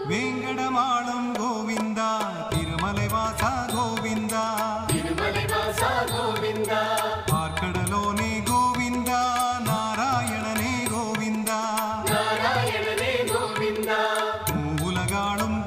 வேங்கடமாளும் கோவிந்தா திருமலைவாசா கோவிந்தா திருமலைவாசா கோவிந்தா ஆர்க்கடலோனே கோவிந்தா நாராயணனே கோவிந்தா நாராயணனே கோவிந்தா மூவுலகாளும்